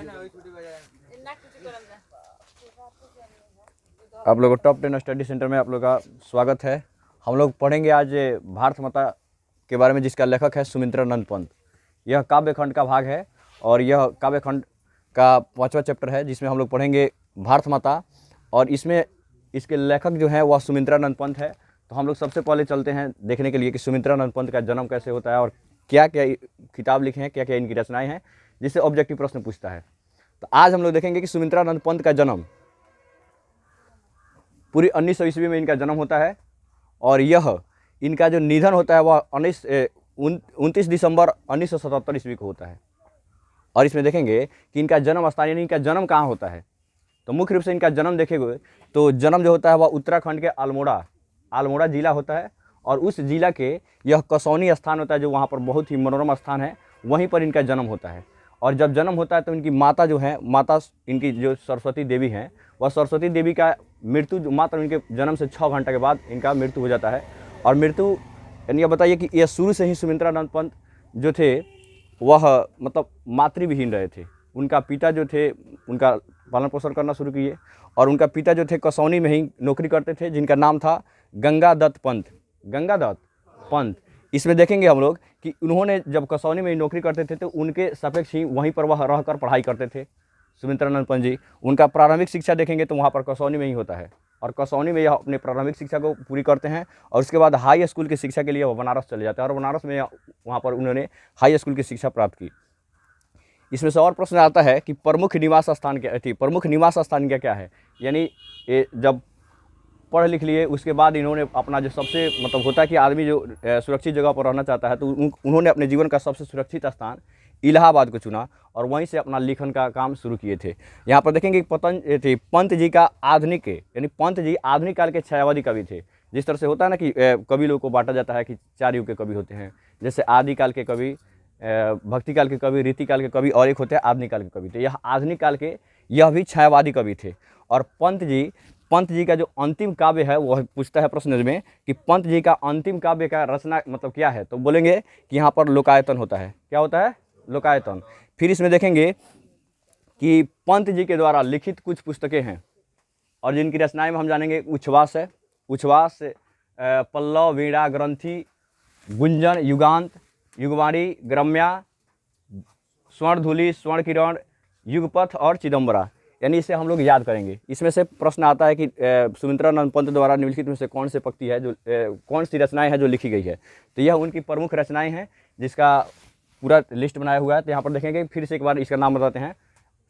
आप लोगों को टॉप 10 स्टडी सेंटर में आप लोगों का स्वागत है। हम लोग पढ़ेंगे आज भारत माता के बारे में, जिसका लेखक है सुमित्रानंद पंत। यह काव्य खंड का भाग है और यह काव्य खंड का 5वां चैप्टर है, जिसमें हम लोग पढ़ेंगे भारत माता। और इसमें इसके लेखक जो है वह सुमित्रानंद पंत है। तो हम लोग सबसे पहले चलते हैं देखने के लिए कि सुमित्रानंद पंत का जन्म कैसे होता है और क्या क्या किताब लिखे हैं, क्या क्या इनकी रचनाएं हैं, जिससे ऑब्जेक्टिव प्रश्न पूछता है। तो आज हम लोग देखेंगे कि सुमित्रानंद पंत का जन्म पूरी 1900 ईस्वी में इनका जन्म होता है और यह इनका जो निधन होता है वह 29 दिसंबर 1977 ईस्वी को होता है। और इसमें देखेंगे कि इनका जन्म स्थान यानी इनका जन्म कहाँ होता है। तो मुख्य रूप से इनका जन्म देखेंगे तो जन्म जो होता है वह उत्तराखंड के अल्मोड़ा जिला होता है। और उस जिला के यह कसौनी स्थान होता है, जो वहाँ पर बहुत ही मनोरम स्थान है, वहीं पर इनका जन्म होता है। और जब जन्म होता है तो इनकी माता जो है, इनकी जो सरस्वती देवी हैं, वह सरस्वती देवी का मृत्यु मात्र इनके जन्म से 6 घंटे के बाद इनका मृत्यु हो जाता है। और मृत्यु यानी बताइए कि यह शुरू से ही सुमित्रानंद पंत जो थे वह मतलब मातृविहीन रहे थे। उनका पिता जो थे उनका पालन पोषण करना शुरू किए और उनका पिता जो थे कसौनी में ही नौकरी करते थे, जिनका नाम था गंगादत्त पंत। इसमें देखेंगे हम लोग कि उन्होंने जब कसौनी में ही नौकरी करते थे तो उनके सापेक्ष ही वहीं पर वह रहकर पढ़ाई करते थे सुमित्रानंद पंत जी। उनका प्रारंभिक शिक्षा देखेंगे तो वहाँ पर कसौनी में ही होता है और कसौनी में यह अपने प्रारंभिक शिक्षा को पूरी करते हैं। और उसके बाद हाई स्कूल की शिक्षा के लिए वह बनारस चले जाते हैं और बनारस में वहाँ पर उन्होंने हाई स्कूल की शिक्षा प्राप्त की। इसमें से और प्रश्न आता है कि प्रमुख निवास स्थान क्या है। यानी जब पढ़ लिख लिए उसके बाद इन्होंने अपना जो सबसे मतलब होता है कि आदमी जो सुरक्षित जगह पर रहना चाहता है, तो उन्होंने अपने जीवन का सबसे सुरक्षित स्थान इलाहाबाद को चुना और वहीं से अपना लेखन का काम शुरू किए थे। यहाँ पर देखेंगे पंत जी का आधुनिक यानी पंत जी आधुनिक काल के छायावादी कवि थे। जिस तरह से होता है ना कि कवि लोगों को बांटा जाता है कि 4 युग के कवि होते हैं, जैसे आदिकाल के कवि, भक्ति काल के कवि, रीति काल के कवि और एक होते हैं आधुनिक काल के कवि। तो यह आधुनिक काल के यह भी छायावादी कवि थे। और पंत जी का जो अंतिम काव्य है वह पूछता है प्रश्न में कि पंत जी का अंतिम काव्य का रचना मतलब क्या है। तो बोलेंगे कि यहाँ पर लोकायतन होता है। क्या होता है? लोकायतन। फिर इसमें देखेंगे कि पंत जी के द्वारा लिखित कुछ पुस्तकें हैं और जिनकी रचनाएं में हम जानेंगे उच्छ्वास है, पल्लव, वीणा, ग्रंथि, गुंजन, युगांत, युगवाणी, ग्रम्या, स्वर्णधूलि, स्वर्ण किरण, युगपथ और चिदंबरा। यानी इसे हम लोग याद करेंगे। इसमें से प्रश्न आता है कि सुमित्रानंद पंत द्वारा निम्नलिखित में से कौन से पंक्ति है जो कौन सी रचनाएं हैं जो लिखी गई है। तो यह उनकी प्रमुख रचनाएं हैं जिसका पूरा लिस्ट बनाया हुआ है। तो यहाँ पर देखेंगे, फिर से एक बार इसका नाम बताते हैं,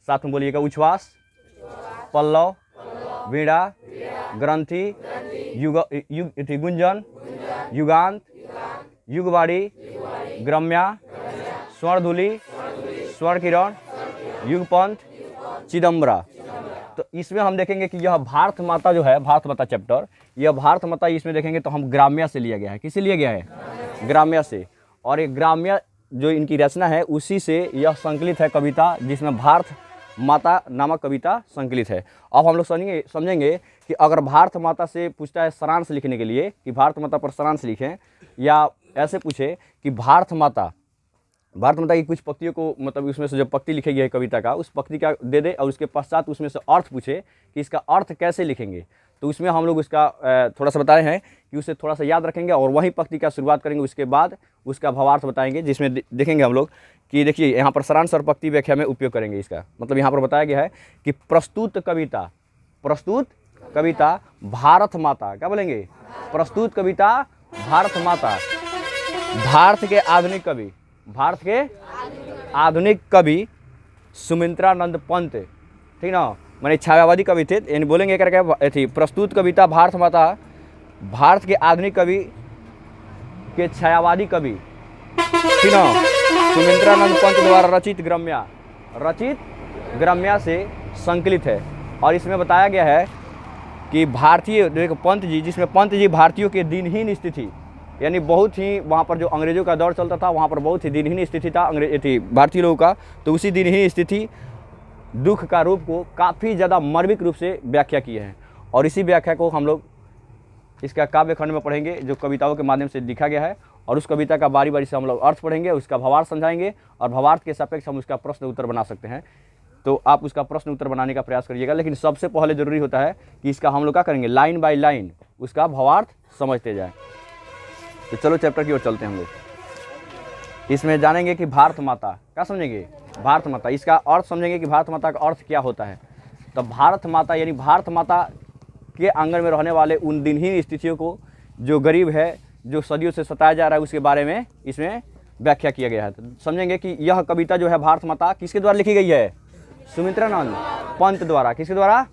साथ में बोलिएगा। उच्छ्वास, पल्लव, वीणा, ग्रंथि, गुंजन, युगांत, युगवाणी, ग्रम्या, स्वर्णधूलि, स्वर्ण किरण, युगपंथ, चिदंबरा। तो इसमें हम देखेंगे कि यह भारत माता जो है, भारत माता चैप्टर, यह भारत माता इसमें देखेंगे तो हम ग्राम्या से लिया गया है। किससे लिया गया है? ग्राम्या से। और ये ग्राम्या जो इनकी रचना है उसी से यह संकलित है कविता, जिसमें भारत माता नामक कविता संकलित है। अब हम लोग समझेंगे कि अगर भारत माता से पूछता है सारांश लिखने के लिए कि भारत माता पर सारांश लिखें, या ऐसे पूछे कि भारत माता की कुछ पंक्तियों को मतलब उसमें से जो पंक्ति लिखी गई है कविता का, उस पंक्ति का दे दे और उसके पश्चात उसमें से अर्थ पूछे कि इसका अर्थ कैसे लिखेंगे। तो उसमें हम लोग उसका थोड़ा सा बताए हैं कि उसे थोड़ा सा याद रखेंगे और वही पंक्ति का शुरुआत करेंगे, उसके बाद उसका भावार्थ बताएंगे, जिसमें देखेंगे हम लोग कि देखिए यहाँ पर सारांश और पंक्ति व्याख्या में उपयोग करेंगे इसका। मतलब यहाँ पर बताया गया है कि प्रस्तुत कविता भारत माता, क्या बोलेंगे? प्रस्तुत कविता भारत माता, भारत के आधुनिक कवि सुमित्रानंद पंत, ठीक ना, माने छायावादी कवि थे। यानी बोलेंगे करके थी प्रस्तुत कविता भारत माता, भारत के आधुनिक कवि के छायावादी कवि, ठीक ना, सुमित्रानंद पंत द्वारा रचित ग्राम्या से संकलित है। और इसमें बताया गया है कि भारतीय देखो पंत जी, जिसमें पंत जी भारतीयों के दिनहीन स्थिति, यानी बहुत ही वहाँ पर जो अंग्रेजों का दौर चलता था वहाँ पर बहुत ही दिनहीन स्थिति था भारतीय लोगों का। तो उसी दिनहीन स्थिति दुख का रूप को काफ़ी ज़्यादा मार्मिक रूप से व्याख्या किए हैं। और इसी व्याख्या को हम लोग इसका काव्य खंड में पढ़ेंगे जो कविताओं के माध्यम से लिखा गया है। और उस कविता का बारी बारी से हम लोग अर्थ पढ़ेंगे, उसका भावार्थ समझाएंगे और भावार्थ के सापेक्ष हम उसका प्रश्न उत्तर बना सकते हैं। तो आप उसका प्रश्न उत्तर बनाने का प्रयास करिएगा। लेकिन सबसे पहले ज़रूरी होता है कि इसका हम लोग क्या करेंगे, लाइन बाय लाइन उसका भावार्थ समझते जाएं। तो चलो चैप्टर की ओर चलते हैं हम लोग। इसमें जानेंगे कि भारत माता, क्या समझेंगे, भारत माता, इसका अर्थ समझेंगे कि भारत माता का अर्थ क्या होता है। तो भारत माता यानी भारत माता के आंगन में रहने वाले उन दिनहीन स्थितियों को, जो गरीब है, जो सदियों से सताया जा रहा है, उसके बारे में इसमें व्याख्या किया गया है। तो समझेंगे कि यह कविता जो है भारत माता किसके द्वारा लिखी गई है, सुमित्रानंद पंत द्वारा। किसके द्वारा,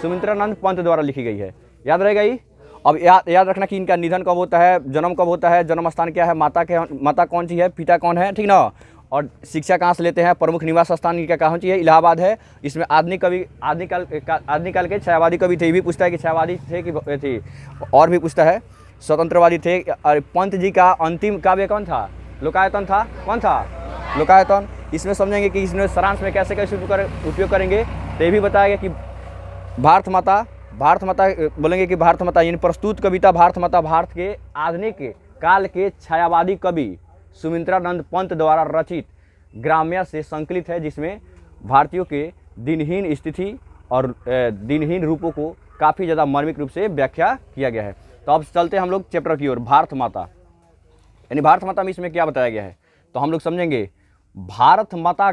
सुमित्रानंद पंत द्वारा लिखी गई है। याद रहेगा ये। अब याद रखना कि इनका निधन कब होता है, जन्म कब होता है, जन्म स्थान क्या है, माता कौन सी है, पिता कौन है, ठीक ना। और शिक्षा कहाँ से लेते हैं, प्रमुख निवास स्थान इनका कहाँ सी है, इलाहाबाद है। इसमें आधुनिक कवि, आधुनिक काल के छायावादी कवि थे, ये भी पूछता है कि छायावादी थे कि थी, और भी पूछता है स्वतंत्रवादी थे। और पंत जी का अंतिम काव्य कौन था, लोकायतन था। कौन था, लोकायतन। इसमें समझेंगे कि इसमें सारांश में कैसे कैसे उपयोग करेंगे। तो ये भी बताया गया कि भारत माता बोलेंगे कि भारत माता यानी प्रस्तुत कविता भारत माता भारत के आधुनिक काल के छायावादी कवि सुमित्रानंद पंत द्वारा रचित ग्राम्य से संकलित है, जिसमें भारतीयों के दिनहीन स्थिति और दिनहीन रूपों को काफ़ी ज़्यादा मार्मिक रूप से व्याख्या किया गया है। तो अब चलते हैं हम लोग चैप्टर की ओर, भारत माता। यानी भारत माता में इसमें क्या बताया गया है, तो हम लोग समझेंगे भारत माता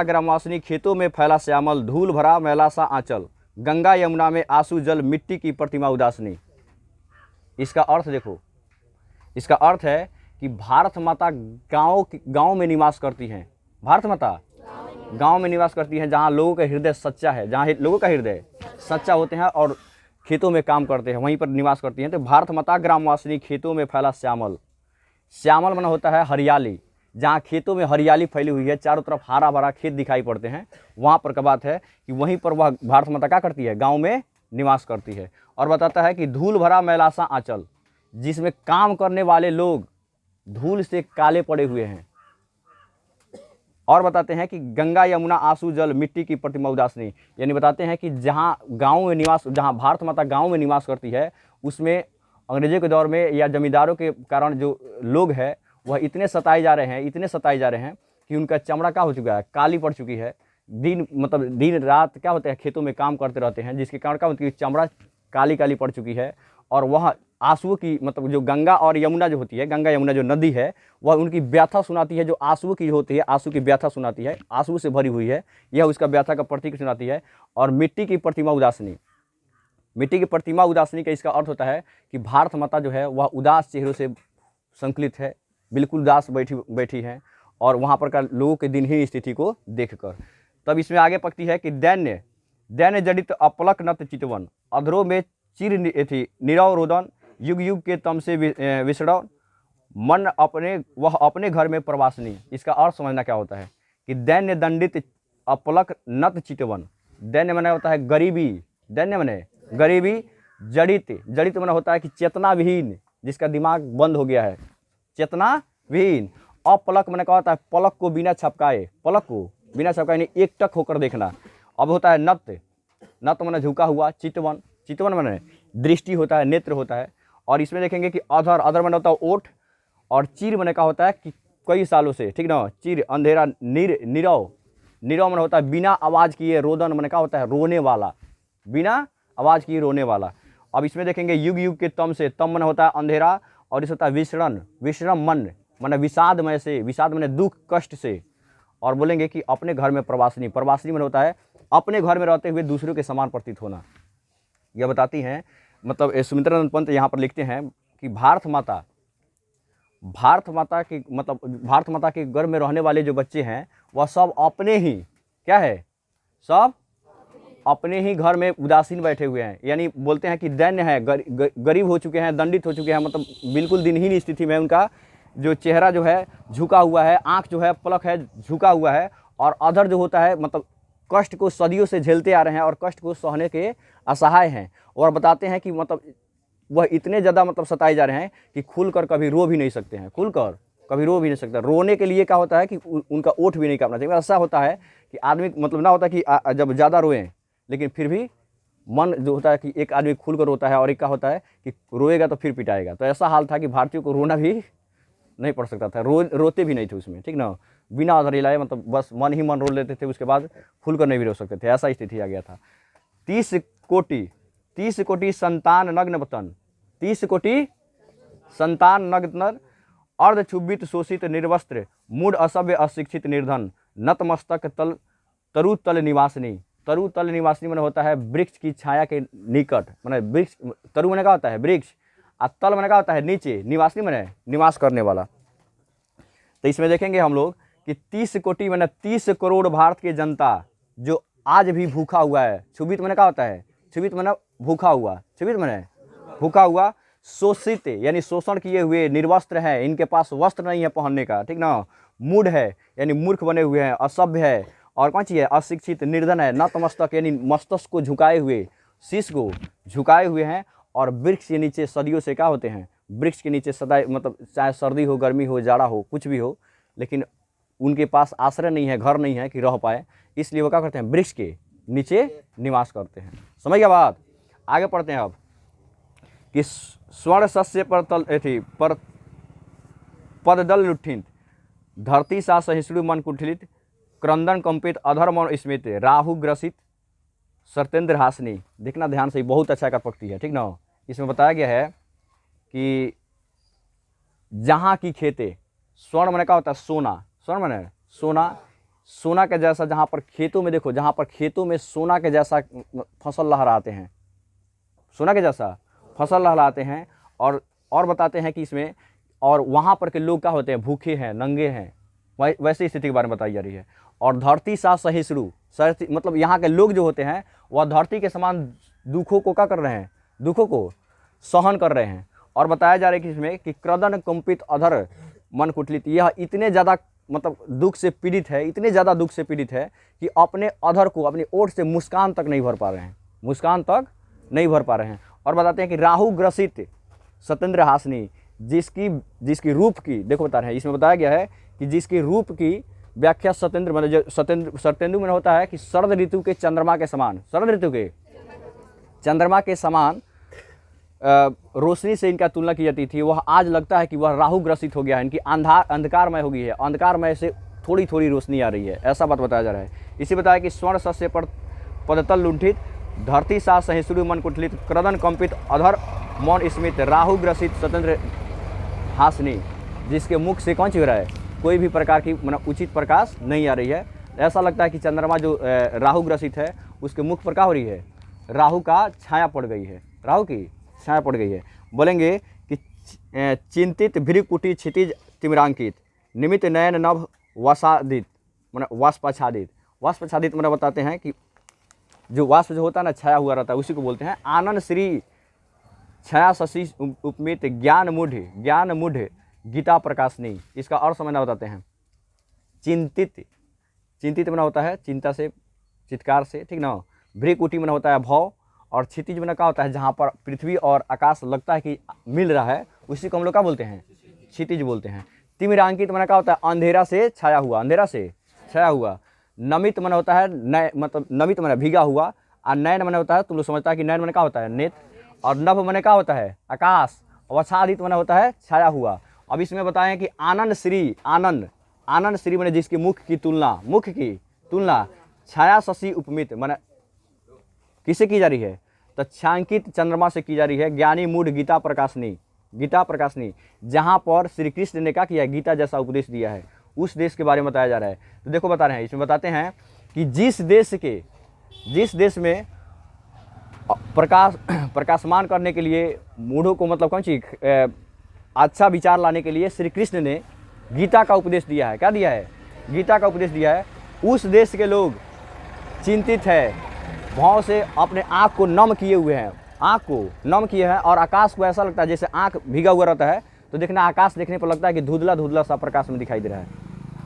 ग्रामवासिनी खेतों में फैला श्यामल, धूल भरा मैला सा आंचल, गंगा यमुना में आंसू जल, मिट्टी की प्रतिमा उदासनी। इसका अर्थ देखो, इसका अर्थ है कि भारत माता गांव में निवास करती हैं। भारत माता गांव में निवास करती हैं, जहां लोगों का हृदय सच्चा है, जहां लोगों का हृदय सच्चा होते हैं और खेतों में काम करते हैं, वहीं पर निवास करती हैं। तो भारत माता ग्रामवासिनी खेतों में फैला श्यामल, श्यामल माना होता है हरियाली, जहाँ खेतों में हरियाली फैली हुई है, चारों तरफ हरा भरा खेत दिखाई पड़ते हैं, वहाँ पर का बात है कि वहीं पर वह भारत माता क्या करती है, गांव में निवास करती है। और बताता है कि धूल भरा मैलासा आंचल, जिसमें काम करने वाले लोग धूल से काले पड़े हुए हैं। और बताते हैं कि गंगा यमुना आंसू जल, मिट्टी की प्रतिमा उदासनी, यानी बताते हैं कि जहाँ भारत माता गाँव में निवास करती है, उसमें अंग्रेजों के दौर में या जमींदारों के कारण जो लोग हैं वह इतने सताए जा रहे हैं कि उनका चमड़ा क्या हो चुका है, काली पड़ चुकी है। दिन रात क्या होता है, खेतों में काम करते रहते हैं, जिसके कारण क्या होती है, चमड़ा काली पड़ चुकी है। और वह आंसुओं की जो गंगा और यमुना जो होती है, गंगा यमुना जो नदी है, वह उनकी व्यथा सुनाती है, जो आंसुओं की होती है, आंसू की व्यथा सुनाती है, आंसू से भरी हुई है, यह उसका व्यथा का प्रतीक सुनाती है। और मिट्टी की प्रतिमा उदासनी का इसका अर्थ होता है कि भारत माता जो है वह उदास चेहरों से संकलित है, बिल्कुल उदास बैठी हैं, और वहाँ पर का लोगों के दिनहीन स्थिति को देखकर। तब इसमें आगे पकती है कि दैन्य जडित अपलक नत चितवन, अधरों में चिर निरव रोदन, युग युग के तम से विसड़न, मन अपने घर में प्रवासनी। इसका अर्थ समझना क्या होता है कि दैन्य दंडित अपलक नत चितवन, दैन्य माने होता है गरीबी, दैन्य माने गरीबी, जड़ित माने होता है कि चेतना विहीन, जिसका दिमाग बंद हो गया है, चेतना विहीन। अपलक माने क्या होता है, पलक को बिना छपकाए यानी एकटक होकर देखना। अब होता है नत माने झुका हुआ, चितवन माने दृष्टि होता है, नेत्र होता है। और इसमें देखेंगे कि अधर माने होता है ओठ, और चीर माने क्या होता है कि कई सालों से, ठीक ना, चीर अंधेरा, नीरव माने होता है बिना आवाज़ किए, रोदन माने क्या होता है, रोने वाला, बिना आवाज़ किए रोने वाला। अब इसमें देखेंगे युग युग के तम से, तम माने होता है अंधेरा, और इस होता है विश्रम मन माने विषादमय से, विषाद माने दुख कष्ट से। और बोलेंगे कि अपने घर में प्रवासनी माने होता है अपने घर में रहते हुए दूसरों के समान प्रतीत होना। यह बताती हैं, सुमित्रानंद पंत यहाँ पर लिखते हैं कि भारत माता के गर्भ में रहने वाले जो बच्चे हैं वह सब अपने ही क्या है, सब अपने ही घर में उदासीन बैठे हुए हैं। यानी बोलते हैं कि दैन्य है, गरीब हो चुके हैं, दंडित हो चुके हैं, बिल्कुल दिनहीन स्थिति में उनका जो चेहरा जो है झुका हुआ है, आँख जो है पलक है झुका हुआ है, और अधर जो होता है कष्ट को सदियों से झेलते आ रहे हैं और कष्ट को सहने के असहाय हैं। और बताते हैं कि वह इतने ज़्यादा सताए जा रहे हैं कि खुलकर कभी रो भी नहीं सकते हैं, रोने के लिए क्या होता है कि उनका ओठ भी नहीं कांपना चाहिए। ऐसा होता है कि आदमी ना होता कि जब ज़्यादा रोएं, लेकिन फिर भी मन जो होता है कि एक आदमी खुलकर रोता है और एक का होता है कि रोएगा तो फिर पिटाएगा। तो ऐसा हाल था कि भारतीयों को रोना भी नहीं पड़ सकता था, रोते भी नहीं थे उसमें, ठीक ना। बिना आधार हिलाए, मतलब बस मन ही मन रोक लेते थे, उसके बाद खुल कर नहीं भी रोक सकते थे, ऐसा स्थिति आ गया था। 30 कोटि संतान नग्न वतन, 30 कोटि संतान नग्न, अर्धक्षुभित शोषित निर्वस्त्र, मूढ़ असभ्य अशिक्षित निर्धन, नतमस्तक तरुतल निवासिनी। तरुतल निवासिनी मैंने होता है वृक्ष की छाया के निकट, मैंने वृक्ष, तरु मैंने क्या होता है वृक्ष, और तल मैंने क्या होता है नीचे, निवासिनी मैंने निवास करने वाला। तो इसमें देखेंगे हम लोग कि 30 कोटि मैंने 30 करोड़ भारत की जनता जो आज भी भूखा हुआ है। क्षुभित मैंने क्या होता है, क्षुभित मैंने भूखा हुआ, क्षुभित मैंने भूखा हुआ, शोषित यानी शोषण किए हुए, निर्वस्त्र है, इनके पास वस्त्र नहीं है पहनने का, ठीक ना, मूढ़ है यानी मूर्ख बने हुए हैं, असभ्य है, और कौन सी है अशिक्षित, निर्धन है, नतमस्तक यानी मस्तक को झुकाए हुए, शीश को झुकाए हुए हैं, और वृक्ष के नीचे सदियों से क्या होते हैं, वृक्ष के नीचे सदा, मतलब चाहे सर्दी हो, गर्मी हो, जाड़ा हो, कुछ भी हो, लेकिन उनके पास आश्रय नहीं है, घर नहीं है कि रह पाए, इसलिए वो क्या करते हैं वृक्ष के नीचे निवास करते हैं। समझ गया बात। आगे पढ़ते हैं अब कि स्वर्ण सस्य पर तल थी पर पददल लुठित, धरती सा सहिष्णु मन कुठलित, क्रंदन कंपित अधर मन स्मित, राहु ग्रसित सत्येंद्र हासनी। देखना ध्यान से, बहुत अच्छा का पक्ति है, ठीक ना। इसमें बताया गया है कि जहाँ की खेते, स्वर्ण मैंने क्या होता है सोना, स्वर्ण मैंने सोना, सोना के जैसा, जहाँ पर खेतों में देखो, जहाँ पर खेतों में सोना के जैसा फसल लहराते हैं, सोना के जैसा फसल लहराते हैं, और बताते हैं कि इसमें, और वहाँ पर के लोग क्या होते हैं भूखे हैं, नंगे हैं, वैसी स्थिति के बारे में बताई जा रही है। और धरती सा सहिष्णु, मतलब यहाँ के लोग जो होते हैं वह धरती के समान दुखों को क्या कर रहे हैं, दुखों को सहन कर रहे हैं। और बताया जा रहा है कि इसमें कि क्रदन कंपित अधर मन कुटलित, यह इतने ज़्यादा मतलब दुख से पीड़ित है, इतने ज़्यादा दुख से पीड़ित है कि अपने अधर को, अपनी ओठ से मुस्कान तक नहीं भर पा रहे हैं, मुस्कान तक नहीं भर पा रहे हैं। और बताते हैं कि राहु ग्रसित सत्येंद्र हासनी, जिसकी रूप की, देखो बता रहे हैं, इसमें बताया गया है कि जिसकी रूप की व्याख्या सत्येंद्र मतलब सत्येंदु में होता है कि शरद ऋतु के चंद्रमा के समान, शरद ऋतु के चंद्रमा के समान रोशनी से इनका तुलना की जाती थी। वह आज लगता है कि वह राहु ग्रसित हो गया है, इनकी अंधकारमय हो गई है, अंधकारमय से थोड़ी थोड़ी रोशनी आ रही है, ऐसा बात बताया जा रहा है। इसी बताया कि स्वर्ण सस्य पर पदतल लुंठित, धरती सा सहिष्णु मन कुठलित, क्रदन कंपित अधर मौन स्मित, राहु ग्रसित सत्येंद्र हासनी, जिसके मुख से कौन सी हो रहा है, कोई भी प्रकार की मतलब उचित प्रकाश नहीं आ रही है। ऐसा लगता है कि चंद्रमा जो राहु ग्रसित है उसके मुख पर क्या हो रही है, राहु का छाया पड़ गई है, राहु की छाया पड़ गई है। बोलेंगे कि चिंतित भृकुटी क्षितिज तिमिरांकित, निमित नयन नभ वसादित, मतलब वाष्पाच्छादित, वाष्पाच्छादित मतलब बताते हैं कि जो वाष्प जो होता है ना, छाया हुआ रहता है, उसी को बोलते हैं। आनंद श्री छाया शशि उपमित, ज्ञान मूढ़ गीता प्रकाशनी, इसका और समझना बताते हैं। चिंतित मना होता है चिंता से, चित्कार से, ठीक ना। भृकुटी मना होता है भव, और क्षितिज मना क्या होता है जहाँ पर पृथ्वी और आकाश लगता है कि मिल रहा है, उसी को हम लोग क्या बोलते हैं, क्षितिज बोलते हैं। तिमिरांकित मना क्या होता है अंधेरा से छाया हुआ, अंधेरा से छाया हुआ। नमित मना होता है नय, मतलब नमित मना भीगा हुआ, और नयन मना होता है, तुम लोग समझता है कि नयन मना क्या होता है नेत्र, और नभ मना क्या होता है आकाश, और आच्छादित मना होता है छाया हुआ। अब इसमें बताएं कि आनंद श्री मैंने जिसकी मुख की तुलना छाया शशि उपमित मैंने किससे की जा रही है, तो छायांकित चंद्रमा से की जा रही है। ज्ञानी मूढ़ गीता प्रकाशनी, जहाँ पर श्री कृष्ण ने क्या किया है, गीता जैसा उपदेश दिया है, उस देश के बारे में बताया जा रहा है। तो देखो बता रहे हैं, इसमें बताते हैं कि जिस देश में प्रकाशमान करने के लिए मूढ़ों को, मतलब कौन सी अच्छा विचार लाने के लिए श्री कृष्ण ने गीता का उपदेश दिया है। क्या दिया है, गीता का उपदेश दिया है। उस देश के लोग चिंतित है, भाव से अपने आँख को नम किए हुए हैं, और आकाश को ऐसा लगता है जैसे आँख भीगा हुआ रहता है, तो देखना आकाश देखने पर लगता है कि धुंधला सा प्रकाश में दिखाई दे रहा है,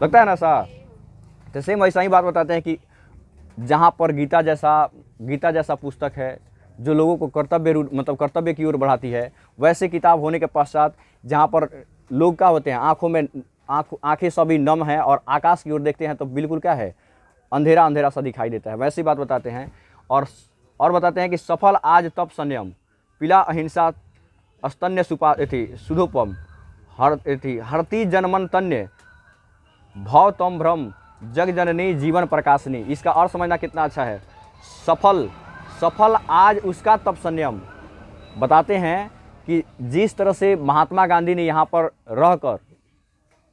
लगता है ना सा। तो सेम ऐसा ही बात बताते हैं कि जहाँ पर गीता जैसा पुस्तक है जो लोगों को कर्तव्य की ओर बढ़ाती है, वैसे किताब होने के पश्चात जहाँ पर लोग क्या होते हैं आंखें सभी नम हैं और आकाश की ओर देखते हैं तो बिल्कुल क्या है, अंधेरा सा दिखाई देता है, वैसी बात बताते हैं। और बताते हैं कि सफल आज तप संयम, पिला अहिंसा स्तन्य सुधोपम, हरती जनमन तन्य भव तम भ्रम जग जननी जीवन प्रकाशनी। इसका अर्थ समझना कितना अच्छा है। सफल सफल आज उसका तप संयम। बताते हैं कि जिस तरह से महात्मा गांधी ने यहाँ पर रहकर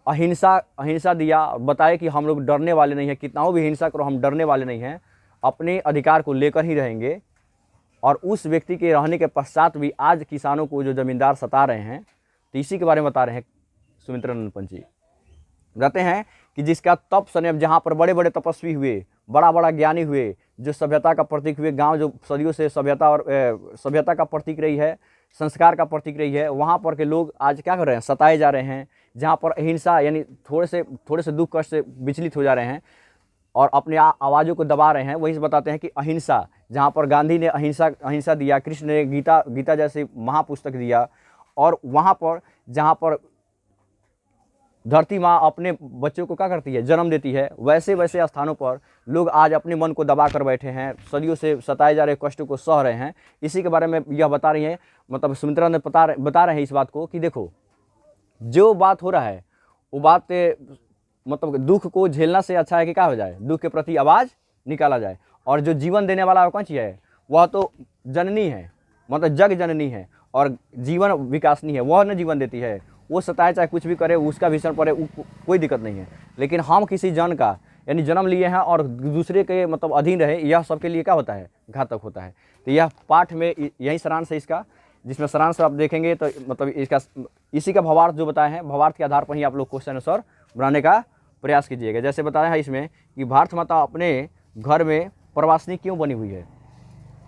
अहिंसा दिया, बताए कि हम लोग डरने वाले नहीं हैं, कितना भी हिंसा करो हम डरने वाले नहीं हैं, अपने अधिकार को लेकर ही रहेंगे। और उस व्यक्ति के रहने के पश्चात भी आज किसानों को जो ज़मींदार सता रहे हैं, तो इसी के बारे में बता रहे हैं सुमित्रानंद पंत जी। कहते हैं कि जिसका तप संयम, जहाँ पर बड़े बड़े तपस्वी हुए, बड़ा बड़ा ज्ञानी हुए, जो सभ्यता का प्रतीक हुए, गांव जो सदियों से सभ्यता का प्रतीक रही है, संस्कार का प्रतीक रही है, वहाँ पर के लोग आज क्या कर रहे हैं, सताए जा रहे हैं। जहाँ पर अहिंसा यानी थोड़े से दुख कष्ट से विचलित हो जा रहे हैं और अपने आवाज़ों को दबा रहे हैं, वही से बताते हैं कि अहिंसा, जहाँ पर गांधी ने अहिंसा दिया, कृष्ण ने गीता जैसे महापुस्तक दिया, और वहाँ पर जहाँ पर धरती माँ अपने बच्चों को क्या करती है, जन्म देती है, वैसे वैसे स्थानों पर लोग आज अपने मन को दबा कर बैठे हैं, सदियों से सताए जा रहे कष्टों को सह रहे हैं। इसी के बारे में यह बता रही है, मतलब सुमित्रा ने बता रहे हैं इस बात को कि देखो जो बात हो रहा है वो बात मतलब दुख को झेलना से अच्छा है कि क्या हो जाए, दुख के प्रति आवाज़ निकाला जाए। और जो जीवन देने वाला कौन चीज़ है, वह तो जननी है, मतलब जग जननी है, और जीवन विकासनी है, वह न जीवन देती है। वो सताए चाहे कुछ भी करे, उसका भीषण पड़े, कोई दिक्कत नहीं है। लेकिन हम किसी जन का यानी जन्म लिए हैं और दूसरे के मतलब अधीन रहे, यह सबके लिए क्या होता है, घातक होता है। तो यह पाठ में यही सारांश है इसका, जिसमें सारांश आप देखेंगे तो मतलब इसका इसी का भावार्थ जो बताए हैं, भावार्थ के आधार पर ही आप लोग क्वेश्चन आंसर बनाने का प्रयास कीजिएगा। जैसे बताया है इसमें कि भारत माता अपने घर में प्रवासिनी क्यों बनी हुई है,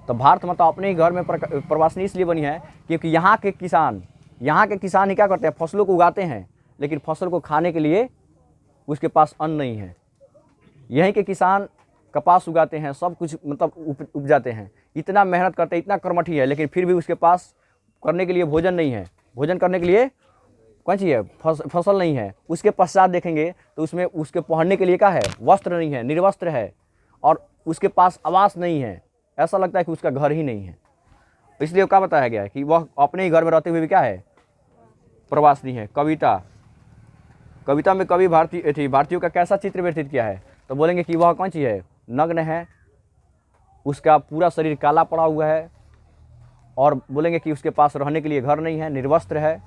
तो भारत माता अपने ही घर में प्रवासिनी इसलिए बनी है क्योंकि यहाँ के किसान ही क्या करते हैं, फसलों को उगाते हैं, लेकिन फसल को खाने के लिए उसके पास अन्न नहीं है। यहीं के किसान कपास उगाते हैं, सब कुछ मतलब उपजाते हैं, इतना मेहनत करते हैं, इतना कर्मठी है, लेकिन फिर भी उसके पास करने के लिए भोजन नहीं है, भोजन करने के लिए कौन सी है, फसल नहीं है। उसके पश्चात देखेंगे तो उसमें उसके पहनने के लिए क्या है, वस्त्र नहीं है, निर्वस्त्र है, और उसके पास आवास नहीं है, ऐसा लगता है कि उसका घर ही नहीं है। इसलिए क्या बताया गया है कि वह अपने ही घर में रहते हुए भी क्या है, प्रवासी है। कविता में कवि भारतीयों का कैसा चित्र व्यतीत किया है, तो बोलेंगे कि वह कौन सी है, नग्न है, उसका पूरा शरीर काला पड़ा हुआ है, और बोलेंगे कि उसके पास रहने के लिए घर नहीं है, निर्वस्त्र है,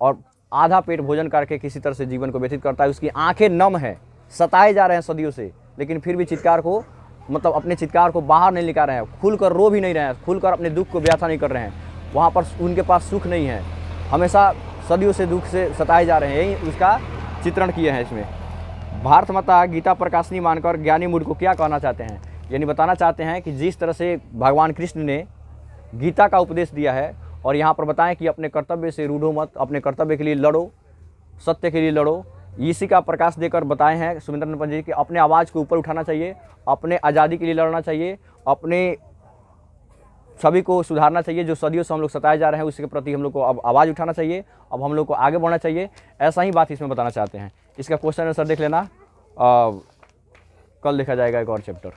और आधा पेट भोजन करके किसी तरह से जीवन को व्यतीत करता है। उसकी आंखें नम है, सताए जा रहे हैं सदियों से, लेकिन फिर भी चित्कार को मतलब अपने चित्कार को बाहर नहीं निकाल रहे हैं, खुलकर रो भी नहीं रहे हैं, खुलकर अपने दुख को व्याख्या नहीं कर रहे हैं। वहाँ पर उनके पास सुख नहीं है, हमेशा सदियों से दुख से सताए जा रहे हैं, यही उसका चित्रण किए हैं इसमें। भारत माता गीता प्रकाशनी मानकर ज्ञानी मूड को क्या कहना चाहते हैं, यानी बताना चाहते हैं कि जिस तरह से भगवान कृष्ण ने गीता का उपदेश दिया है, और यहाँ पर बताएं कि अपने कर्तव्य से रूठो मत, अपने कर्तव्य के लिए लड़ो, सत्य के लिए लड़ो, इसी का प्रकाश देकर बताए हैं सुमित्रानंद पंत जी कि अपने आवाज़ को ऊपर उठाना चाहिए, अपने आज़ादी के लिए लड़ना चाहिए, अपने सभी को सुधारना चाहिए। जो सदियों से हम लोग सताए जा रहे हैं उसके प्रति हम लोग को अब आवाज़ उठाना चाहिए, अब हम लोग को आगे बढ़ना चाहिए, ऐसा ही बात इसमें बताना चाहते हैं। इसका क्वेश्चन आंसर देख लेना, कल देखा जाएगा एक और चैप्टर।